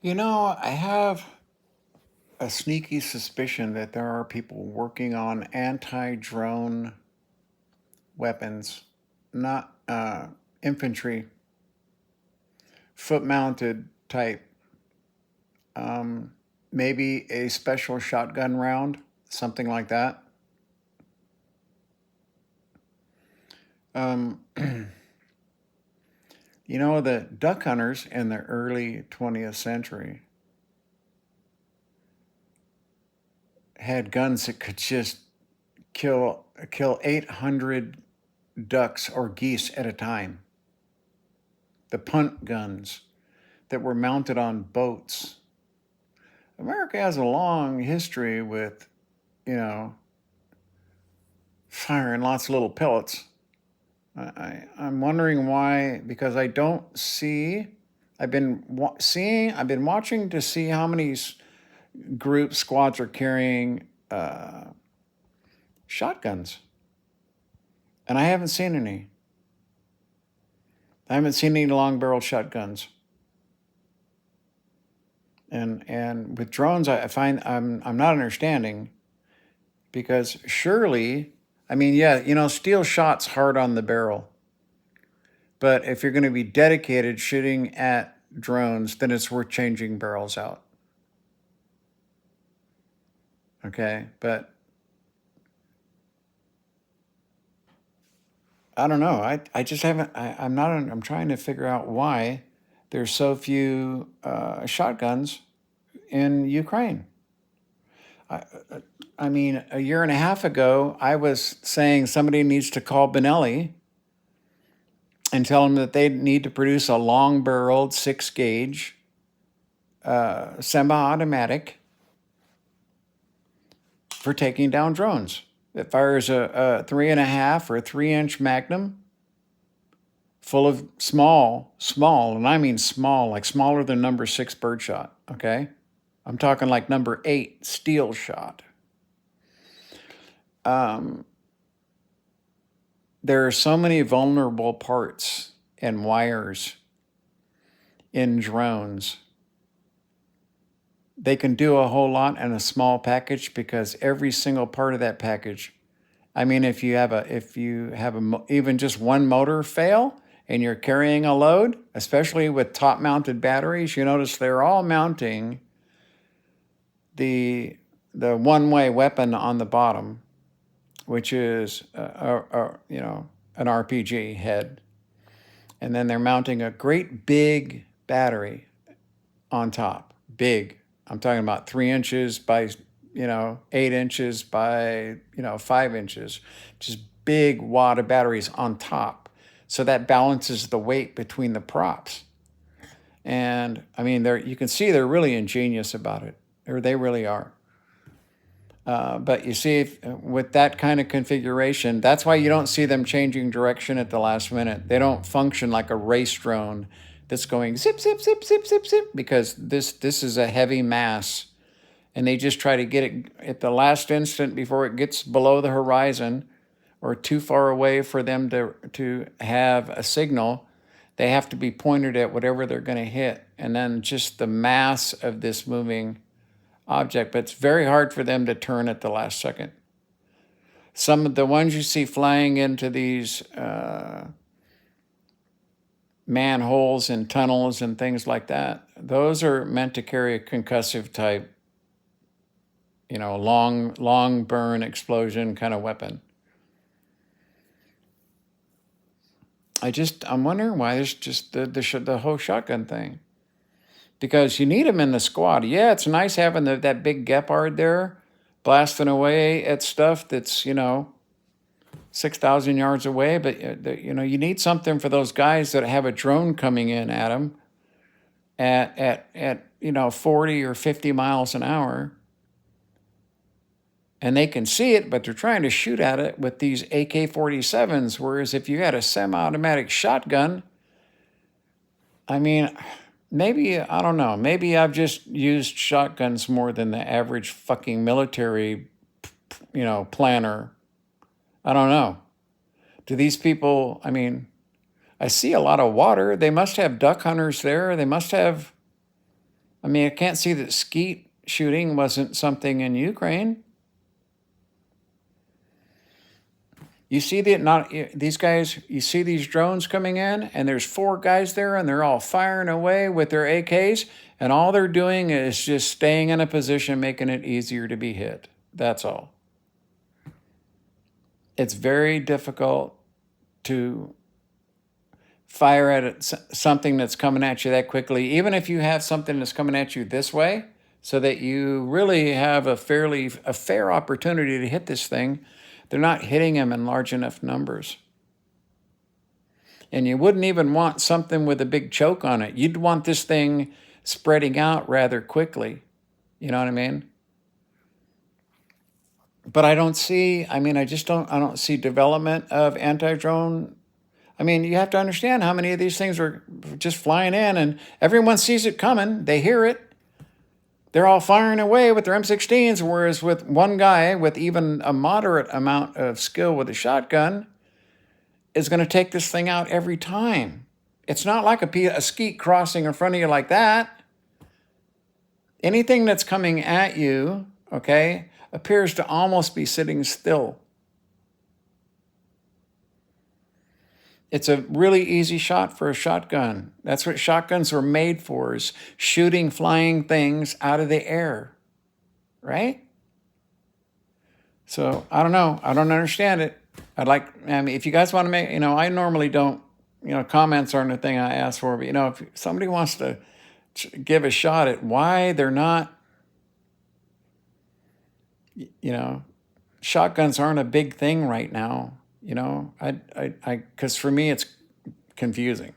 I have a sneaky suspicion that there are people working on anti-drone weapons, not infantry, foot-mounted type. Um, Maybe a special shotgun round, something like that. Um, the duck hunters in the early 20th century had guns that could just kill 800 ducks or geese at a time. The punt guns that were mounted on boats. America has a long history with, you know, firing lots of little pellets. I'm wondering why, because I don't see. I've been watching to see how many group squads are carrying shotguns, and I haven't seen any. I haven't seen any long barreled shotguns. And with drones, I find I'm not understanding because surely, I mean, yeah, steel shot's hard on the barrel, but if you're going to be dedicated shooting at drones, then it's worth changing barrels out. Okay, but I don't know. I just haven't. I'm not. I'm trying to figure out why there's so few shotguns in Ukraine. I, I mean, a year and a half ago, I was saying somebody needs to call Benelli and tell them that they need to produce a long barreled 6 gauge semi automatic for taking down drones. It fires a 3.5 or a 3-inch magnum full of small, and I mean small, like smaller than number 6 birdshot, okay? I'm talking like number 8 steel shot. There are so many vulnerable parts and wires in drones. They can do a whole lot in a small package because every single part of that package. I mean, if you have even just one motor fail and you're carrying a load, especially with top-mounted batteries, you notice they're all mounting the one-way weapon on the bottom, which is an RPG head, and then they're mounting a great big battery on top. Big. I'm talking about 3 inches by 8 inches by 5 inches. Just big wad of batteries on top. So that balances the weight between the props. And I mean, you can see they're really ingenious about it, or they really are. But you see, with that kind of configuration, that's why you don't see them changing direction at the last minute. They don't function like a race drone that's going zip, zip, zip, zip, zip, zip, because this is a heavy mass. And they just try to get it at the last instant before it gets below the horizon or too far away for them to have a signal. They have to be pointed at whatever they're going to hit. And then just the mass of this moving object, but it's very hard for them to turn at the last second. Some of the ones you see flying into these manholes and tunnels and things like that, those are meant to carry a concussive type, long burn explosion kind of weapon. I'm wondering why there's just the whole shotgun thing. Because you need them in the squad. Yeah, it's nice having that big Gepard there blasting away at stuff that's, 6,000 yards away. But, you need something for those guys that have a drone coming in at them at 40 or 50 miles an hour. And they can see it, but they're trying to shoot at it with these AK-47s. Whereas if you had a semi-automatic shotgun, I mean, maybe, I don't know, maybe I've just used shotguns more than the average fucking military, planner. I don't know. Do these people, I mean, I see a lot of water. They must have duck hunters there. They must have, I mean, I can't see that skeet shooting wasn't something in Ukraine. You see these guys, you see these drones coming in, and there's 4 guys there, and they're all firing away with their AKs, and all they're doing is just staying in a position, making it easier to be hit. That's all. It's very difficult to fire at something that's coming at you that quickly, even if you have something that's coming at you this way, so that you really have a fair opportunity to hit this thing. They're not hitting them in large enough numbers. And you wouldn't even want something with a big choke on it. You'd want this thing spreading out rather quickly. You know what I mean? But I don't see, I mean, I don't see development of anti-drone. I mean, you have to understand how many of these things are just flying in, and everyone sees it coming. They hear it. They're all firing away with their M16s, whereas with one guy with even a moderate amount of skill with a shotgun is going to take this thing out every time. It's not like a skeet crossing in front of you like that. Anything that's coming at you, okay, appears to almost be sitting still. It's a really easy shot for a shotgun. That's what shotguns were made for, is shooting flying things out of the air, right? So I don't know. I don't understand it. I mean, if you guys want to make, I normally don't, comments aren't the thing I ask for, but, if somebody wants to give a shot at why they're not, shotguns aren't a big thing right now, because for me it's confusing.